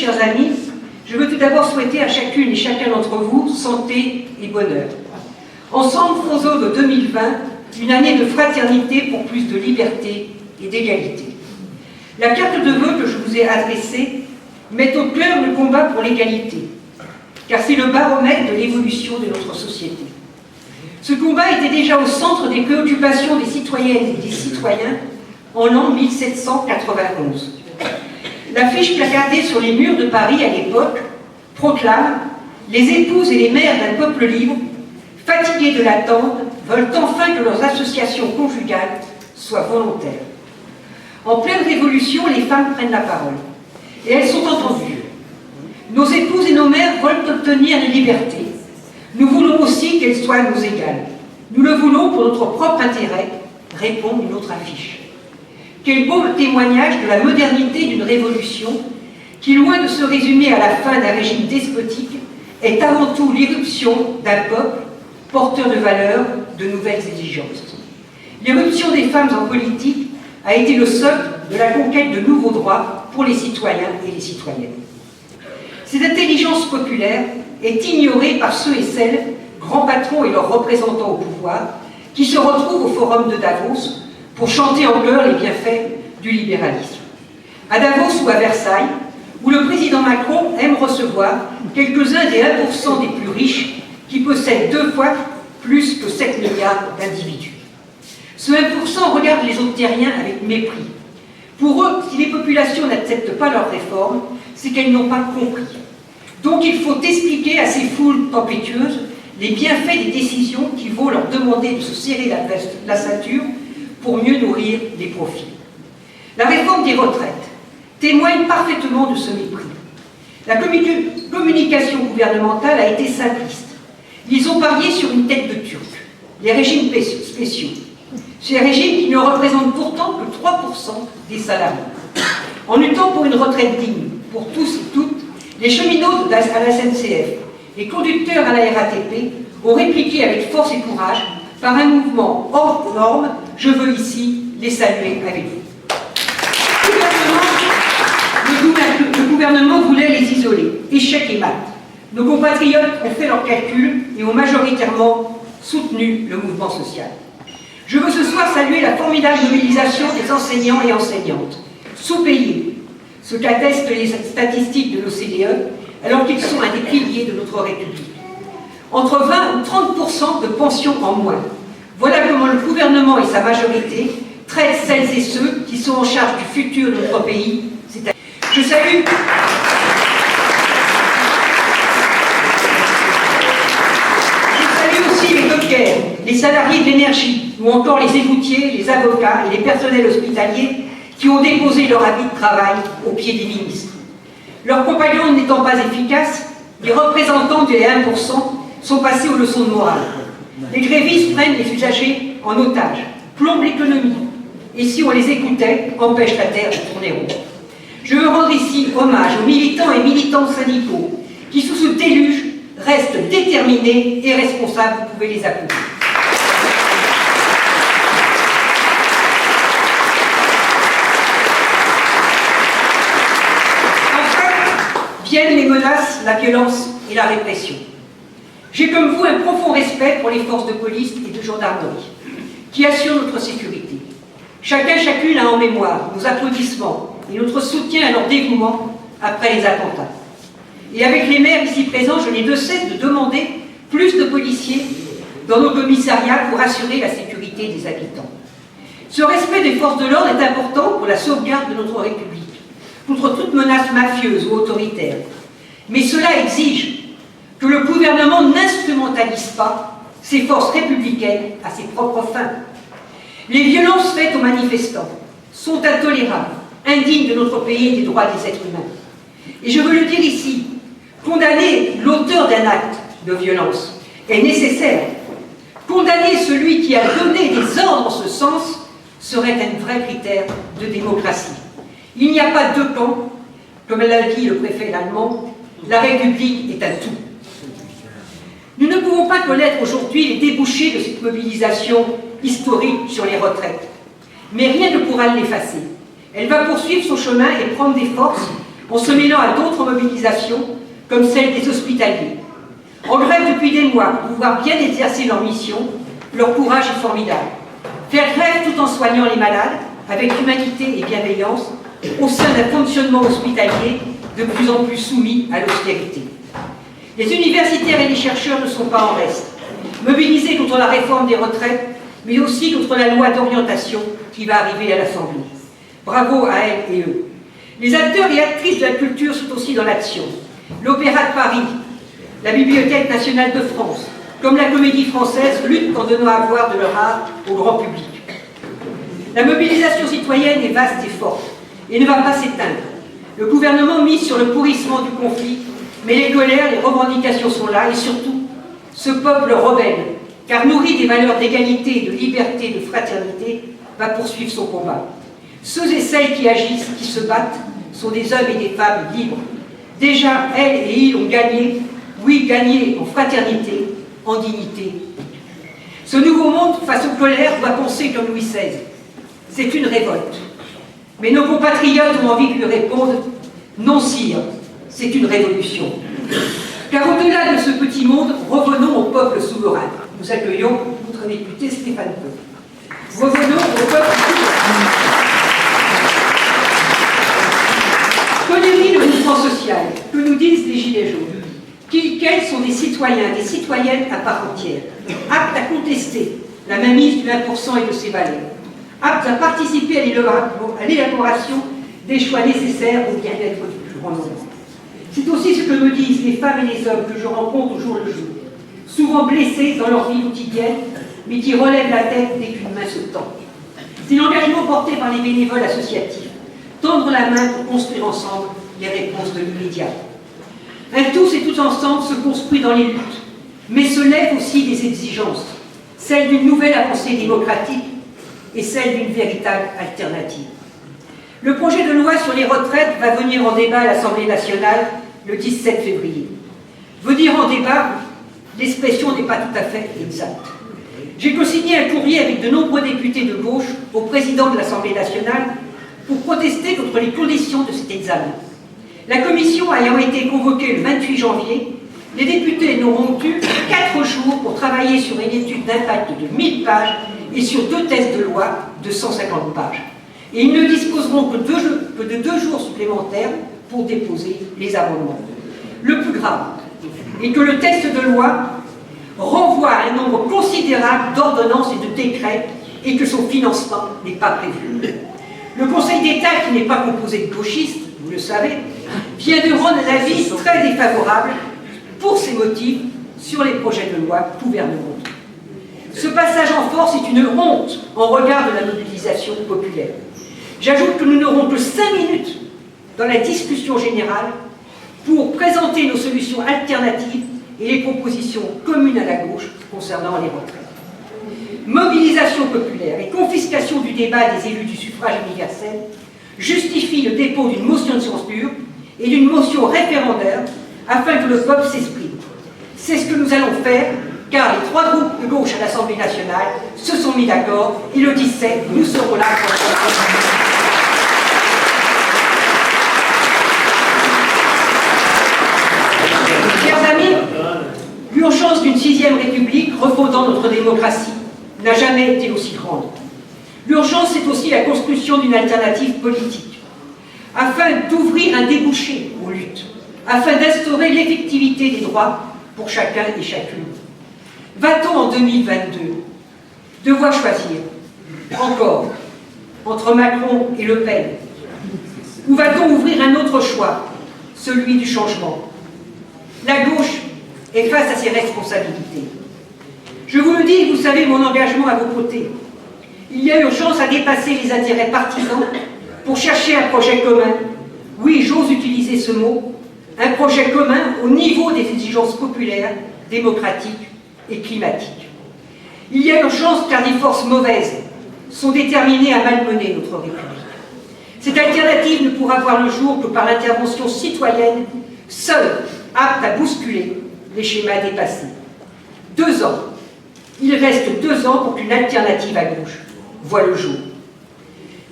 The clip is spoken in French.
chers amis, je veux tout d'abord souhaiter à chacune et chacun d'entre vous santé et bonheur. Ensemble, faisons de 2020 une année de fraternité pour plus de liberté et d'égalité. La carte de vœux que je vous ai adressée met au cœur le combat pour l'égalité, car c'est le baromètre de l'évolution de notre société. Ce combat était déjà au centre des préoccupations des citoyennes et des citoyens en l'an 1791. L'affiche placardée sur les murs de Paris à l'époque proclame « Les épouses et les mères d'un peuple libre, fatiguées de l'attendre, veulent enfin que leurs associations conjugales soient volontaires. » En pleine révolution, les femmes prennent la parole. Et elles sont entendues. Nos épouses et nos mères veulent obtenir la liberté. Nous voulons aussi qu'elles soient nos égales. Nous le voulons pour notre propre intérêt, répond une autre affiche. Quel beau témoignage de la modernité d'une révolution qui, loin de se résumer à la fin d'un régime despotique, est avant tout l'irruption d'un peuple porteur de valeurs, de nouvelles exigences. L'irruption des femmes en politique a été le socle de la conquête de nouveaux droits pour les citoyens et les citoyennes. Cette intelligence populaire est ignorée par ceux et celles, grands patrons et leurs représentants au pouvoir, qui se retrouvent au forum de Davos pour chanter en chœur les bienfaits du libéralisme. À Davos ou à Versailles, où le président Macron aime recevoir quelques-uns des 1% des plus riches qui possèdent 2 fois plus que 7 milliards d'individus. Ce 1% regarde les autres terriens avec mépris. Pour eux, si les populations n'acceptent pas leurs réformes, c'est qu'elles n'ont pas compris. Donc il faut expliquer à ces foules tempétueuses les bienfaits des décisions qui vont leur demander de se serrer la ceinture pour mieux nourrir les profits. La réforme des retraites témoigne parfaitement de ce mépris. La communication gouvernementale a été simpliste. Ils ont parié sur une tête de turc, les régimes spéciaux. Ces régimes qui ne représentent pourtant que 3% des salariés. En luttant pour une retraite digne pour tous et toutes, les cheminots à la SNCF, les conducteurs à la RATP ont répliqué avec force et courage par un mouvement hors norme. Je veux ici les saluer avec vous. Le gouvernement voulait les isoler. Échec et mat. Nos compatriotes ont fait leurs calculs et ont majoritairement soutenu le mouvement social. Je veux ce soir saluer la formidable mobilisation des enseignants et enseignantes, sous-payés, ce qu'attestent les statistiques de l'OCDE, alors qu'ils sont un des piliers de notre République. Entre 20 ou 30% de pensions en moins. Voilà comment le gouvernement et sa majorité traitent celles et ceux qui sont en charge du futur de notre pays. Je salue aussi les dockers, les salariés de l'énergie, ou encore les égoutiers, les avocats et les personnels hospitaliers qui ont déposé leur habit de travail au pied des ministres. Leurs compagnons n'étant pas efficaces, les représentants des 1% sont passés aux leçons de morale. Les grévistes prennent les usagers en otage, plombent l'économie, et si on les écoutait, empêchent la terre de tourner rond. Je veux rendre ici hommage aux militants et militantes syndicaux qui, sous ce déluge, restent déterminés et responsables. Vous pouvez les applaudir. Viennent les menaces, la violence et la répression. J'ai comme vous un profond respect pour les forces de police et de gendarmerie qui assurent notre sécurité. Chacune a en mémoire nos applaudissements et notre soutien à leur dévouement après les attentats. Et avec les maires ici présents, je n'ai de cesse de demander plus de policiers dans nos commissariats pour assurer la sécurité des habitants. Ce respect des forces de l'ordre est important pour la sauvegarde de notre République, contre toute menace mafieuse ou autoritaire. Mais cela exige que le gouvernement n'instrumentalise pas ses forces républicaines à ses propres fins. Les violences faites aux manifestants sont intolérables, indignes de notre pays et des droits des êtres humains. Et je veux le dire ici, condamner l'auteur d'un acte de violence est nécessaire. Condamner celui qui a donné des ordres en ce sens serait un vrai critère de démocratie. Il n'y a pas deux camps, comme l'a dit le préfet allemand, la République est un tout. Nous ne pouvons pas connaître aujourd'hui les débouchés de cette mobilisation historique sur les retraites, mais rien ne pourra l'effacer. Elle va poursuivre son chemin et prendre des forces en se mêlant à d'autres mobilisations, comme celle des hospitaliers. En grève depuis des mois pour pouvoir bien exercer leur mission, leur courage est formidable. Faire grève tout en soignant les malades, avec humanité et bienveillance, au sein d'un fonctionnement hospitalier de plus en plus soumis à l'austérité. Les universitaires et les chercheurs ne sont pas en reste, mobilisés contre la réforme des retraites, mais aussi contre la loi d'orientation qui va arriver à l'Assemblée. Bravo à elles et eux. Les acteurs et actrices de la culture sont aussi dans l'action. L'Opéra de Paris, la Bibliothèque nationale de France, comme la Comédie Française, luttent en donnant à voir de leur art au grand public. La mobilisation citoyenne est vaste et forte, et ne va pas s'éteindre. Le gouvernement mise sur le pourrissement du conflit, mais les colères, les revendications sont là, et surtout, ce peuple rebelle, car nourri des valeurs d'égalité, de liberté, de fraternité, va poursuivre son combat. Ceux et celles qui agissent, qui se battent, sont des hommes et des femmes libres. Déjà, elles et ils ont gagné, oui, gagné en fraternité, en dignité. Ce nouveau monde, face aux colères, doit penser comme Louis XVI. C'est une révolte. Mais nos compatriotes ont envie de lui répondre « Non, sire, c'est une révolution ». Car au-delà de ce petit monde, revenons au peuple souverain. Nous accueillons notre député Stéphane Peu. Revenons au peuple souverain. Connaît-il le mouvement social? Que nous disent les Gilets jaunes? Qu'ils sont des citoyens, des citoyennes à part entière, aptes à contester la mainmise du 1% et de ses valeurs, aptes à participer à l'élaboration des choix nécessaires au bien-être du plus grand nombre. C'est aussi ce que me disent les femmes et les hommes que je rencontre au jour le jour, souvent blessés dans leur vie quotidienne, mais qui relèvent la tête dès qu'une main se tend. C'est l'engagement porté par les bénévoles associatifs, tendre la main pour construire ensemble les réponses de l'immédiat. Un tous et tout ensemble se construit dans les luttes, mais se lèvent aussi des exigences, celle d'une nouvelle avancée démocratique et celle d'une véritable alternative. Le projet de loi sur les retraites va venir en débat à l'Assemblée nationale le 17 février. Venir en débat, l'expression n'est pas tout à fait exacte. J'ai co-signé un courrier avec de nombreux députés de gauche au président de l'Assemblée nationale pour protester contre les conditions de cet examen. La commission ayant été convoquée le 28 janvier, les députés n'auront eu 4 jours pour travailler sur une étude d'impact de 1000 pages et sur 2 textes de loi de 150 pages. Et ils ne disposeront que de 2 jours supplémentaires pour déposer les amendements. Le plus grave est que le texte de loi renvoie à un nombre considérable d'ordonnances et de décrets et que son financement n'est pas prévu. Le Conseil d'État, qui n'est pas composé de gauchistes, vous le savez, vient de rendre un avis très défavorable pour ces motifs sur les projets de loi gouvernementaux. Ce passage en force est une honte en regard de la mobilisation populaire. J'ajoute que nous n'aurons que 5 minutes dans la discussion générale pour présenter nos solutions alternatives et les propositions communes à la gauche concernant les retraites. Mobilisation populaire et confiscation du débat des élus du suffrage universel justifient le dépôt d'une motion de censure et d'une motion référendaire afin que le peuple s'exprime. C'est ce que nous allons faire, car les 3 groupes de gauche à l'Assemblée nationale se sont mis d'accord et le 17, nous serons là pour le Chers amis, l'urgence d'une 6e République refondant notre démocratie n'a jamais été aussi grande. L'urgence, c'est aussi la construction d'une alternative politique, afin d'ouvrir un débouché aux luttes, afin d'instaurer l'effectivité des droits pour chacun et chacune. Va-t-on en 2022 devoir choisir, encore, entre Macron et Le Pen? Ou va-t-on ouvrir un autre choix, celui du changement? La gauche est face à ses responsabilités. Je vous le dis, et vous savez mon engagement à vos côtés. Il y a urgence à dépasser les intérêts partisans pour chercher un projet commun. Oui, j'ose utiliser ce mot, un projet commun au niveau des exigences populaires, démocratiques et climatiques. Il y a urgence car des forces mauvaises sont déterminées à malmener notre République. Cette alternative ne pourra voir le jour que par l'intervention citoyenne, seule, apte à bousculer les schémas dépassés. 2 ans. Il reste 2 ans pour qu'une alternative à gauche voit le jour.